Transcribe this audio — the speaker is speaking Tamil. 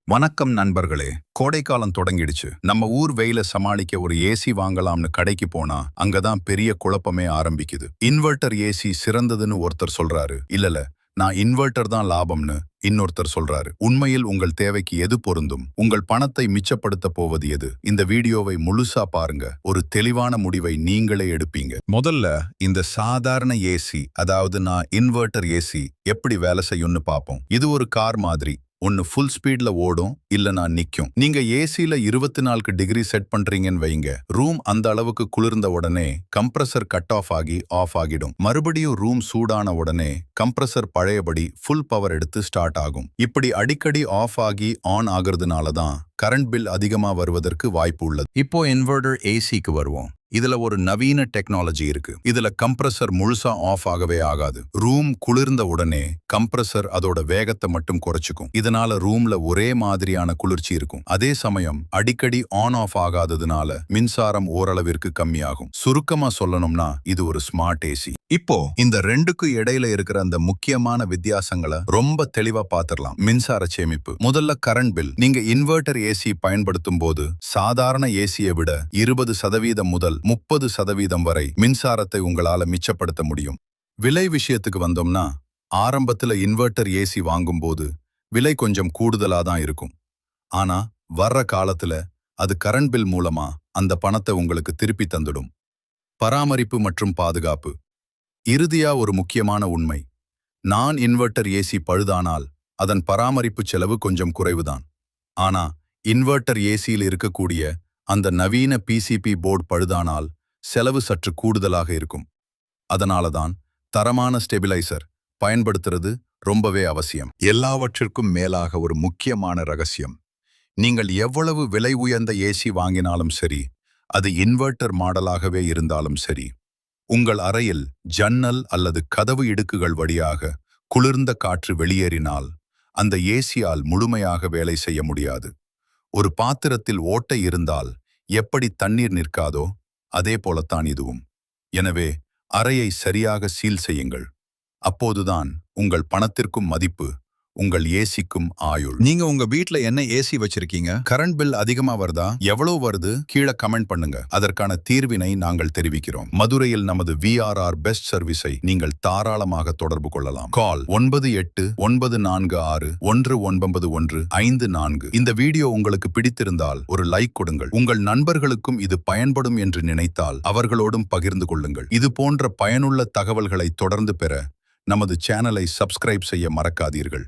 வணக்கம் நண்பர்களே. கோடைக்காலம் தொடங்கிடுச்சு. நம்ம ஊர் வெயில சமாளிக்க ஒரு ஏசி வாங்கலாம்னு கடைக்கு போனா அங்கதான் பெரிய குழப்பமே ஆரம்பிக்குது. இன்வெர்டர் ஏசி சிறந்ததுன்னு ஒருத்தர் சொல்றாரு. இல்ல நான் இன்வெர்டர் தான் லாபம்னு இன்னொருத்தர் சொல்றாரு. உண்மையில் உங்கள் தேவைக்கு எது பொருந்தும்? உங்கள் பணத்தை மிச்சப்படுத்த போவது எது? இந்த வீடியோவை முழுசா பாருங்க. ஒரு தெளிவான முடிவை நீங்களே எடுப்பீங்க. முதல்ல இந்த சாதாரண ஏசி, அதாவது நான் இன்வெர்டர் ஏசி எப்படி வேலை செய்யும்னு பார்ப்போம். இது ஒரு கார் மாதிரி. ஒன்னு ஃபுல் ஸ்பீட்ல ஓடும், இல்லனா நிக்கும். நீங்க ஏசில 24 டிகிரி செட் பண்றீங்கன்னு வைங்க. ரூம் அந்த அளவுக்கு குளிர்ந்த உடனே கம்ப்ரஸர் கட் ஆஃப் ஆகி ஆஃப் ஆகிடும். மறுபடியும் ரூம் சூடான உடனே கம்ப்ரஸர் பழையபடி ஃபுல் பவர் எடுத்து ஸ்டார்ட் ஆகும். இப்படி அடிக்கடி ஆஃப் ஆகி ஆன் ஆகுறதுனால தான் கரண்ட் பில் அதிகமா வருவதற்கு வாய்ப்பு உள்ளது. இப்போ இன்வெர்டர் ஏசிக்கு வருவோம். இதுல ஒரு நவீன டெக்னாலஜி இருக்கு. இதுல கம்ப்ரஸர் முழுசா ஆஃப் ஆகவே ஆகாது. ரூம் குளிர்ந்த உடனே கம்ப்ரஸர் அதோட வேகத்தை மட்டும் குறைச்சுக்கும். இதனால ரூம்ல ஒரே மாதிரியான குளிர்ச்சி இருக்கும். அதே சமயம் அடிக்கடி ஆன் ஆஃப் ஆகாததுனால மின்சாரம் ஓரளவிற்கு கம்மியாகும். சுருக்கமா சொல்லணும்னா இது ஒரு ஸ்மார்ட் ஏசி. இப்போ இந்த ரெண்டுக்கு இடையில இருக்கிற அந்த முக்கியமான வித்தியாசங்களை ரொம்ப தெளிவா பாத்துடலாம். மின்சார சேமிப்பு. முதல்ல கரண்ட் பில். நீங்க இன்வெர்டர் ஏசி பயன்படுத்தும் போது சாதாரண ஏசியை விட 20% முதல் 30% வரை மின்சாரத்தை உங்களால மிச்சப்படுத்த முடியும். விலை விஷயத்துக்கு வந்தோம்னா, ஆரம்பத்துல இன்வெர்டர் ஏசி வாங்கும்போது விலை கொஞ்சம் கூடுதலா தான் இருக்கும். ஆனா வர்ற காலத்துல அது கரண்ட் பில் மூலமா அந்த பணத்தை உங்களுக்கு திருப்பி தந்துடும். பராமரிப்பு மற்றும் பாதுகாப்பு. இறுதியா ஒரு முக்கியமான உண்மை. நான் இன்வெர்டர் ஏசி பழுதானால் அதன் பராமரிப்பு செலவு கொஞ்சம் குறைவுதான். ஆனா இன்வெர்டர் ஏசியில் இருக்கக்கூடிய அந்த நவீன பிசிபி போர்டு பழுதானால் செலவு சற்று கூடுதலாக இருக்கும். அதனாலதான் தரமான ஸ்டெபிலைசர் பயன்படுத்துறது ரொம்பவே அவசியம். எல்லாவற்றிற்கும் மேலாக ஒரு முக்கியமான ரகசியம். நீங்கள் எவ்வளவு விலை உயர்ந்த ஏசி வாங்கினாலும் சரி, அது இன்வெர்டர் மாடலாகவே இருந்தாலும் சரி, உங்கள் அறையில் ஜன்னல் அல்லது கதவு இடுக்குகள் வழியாக குளிர்ந்த காற்று வெளியேறினால் அந்த ஏசியால் முழுமையாக வேலை செய்ய முடியாது. ஒரு பாத்திரத்தில் ஓட்டை இருந்தால் எப்படி தண்ணீர் நிற்காதோ அதே போலத்தான் இதுவும். எனவே அறையை சரியாக சீல் செய்யுங்கள். அப்போதுதான் உங்கள் பணத்திற்கும் மதிப்பு, உங்கள் ஏசிக்கும் ஆயுள். நீங்க உங்க வீட்ல என்ன ஏசி வச்சிருக்கீங்க? கரண்ட் பில் அதிகமா வருதா? எவ்வளவு வருது? கீழே கமெண்ட் பண்ணுங்க. அதற்கான தீர்வினை நாங்கள் தெரிவிக்கிறோம். மதுரையில் நமது VRR பெஸ்ட் சர்வீஸை நீங்கள் தாராளமாக தொடர்பு கொள்ளலாம். கால் 989461195154. இந்த வீடியோ உங்களுக்கு பிடித்திருந்தால் ஒரு லைக் கொடுங்கள். உங்கள் நண்பர்களுக்கும் இது பயன்படும் என்று நினைத்தால் அவர்களோடும் பகிர்ந்து கொள்ளுங்கள். இது போன்ற பயனுள்ள தகவல்களை தொடர்ந்து பெற நமது சேனலை சப்ஸ்கிரைப் செய்ய மறக்காதீர்கள்.